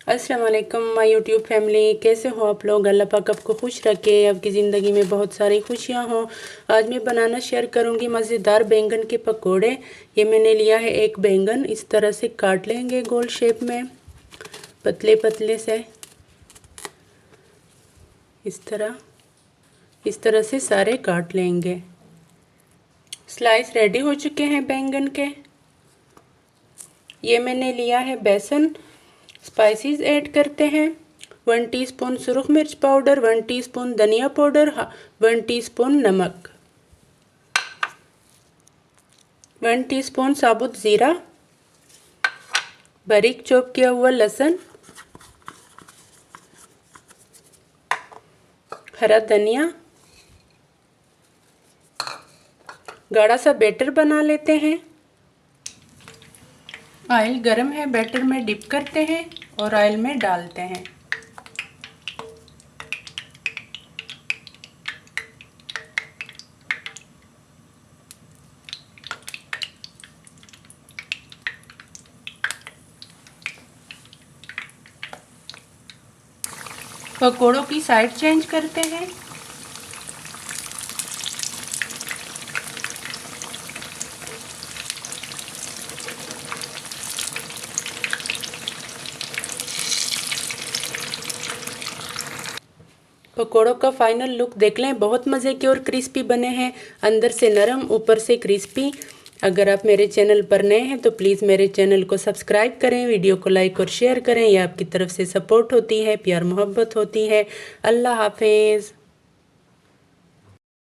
अस्सलाम वालेकुम my YouTube family, कैसे हो आप लोग। अल्लाह पाक आपको खुश रखे, आपकी ज़िंदगी में बहुत सारी खुशियां हो। आज मैं बनाना शेयर करूंगी मज़ेदार बैंगन के पकोड़े। ये मैंने लिया है एक बैंगन, इस तरह से काट लेंगे गोल शेप में, पतले पतले से इस तरह से सारे काट लेंगे। स्लाइस रेडी हो चुके हैं बैंगन के। ये मैंने लिया है बेसन। स्पाइसेस ऐड करते हैं। 1 टीस्पून सुरख मिर्च पाउडर, 1 टीस्पून धनिया पाउडर, 1 टीस्पून नमक, 1 टीस्पून साबुत ज़ीरा, बारीक चॉप किया हुआ लहसुन, हरा धनिया। गाढ़ा सा बैटर बना लेते हैं। ऑयल गरम है, बैटर में डिप करते हैं और ऑयल में डालते हैं। पकोड़ों की साइड चेंज करते हैं। पकोड़ों का फाइनल लुक देख लें, बहुत मज़े के और क्रिस्पी बने हैं, अंदर से नरम ऊपर से क्रिस्पी। अगर आप मेरे चैनल पर नए हैं तो प्लीज़ मेरे चैनल को सब्सक्राइब करें, वीडियो को लाइक और शेयर करें। यह आपकी तरफ से सपोर्ट होती है, प्यार मोहब्बत होती है। अल्लाह हाफिज़।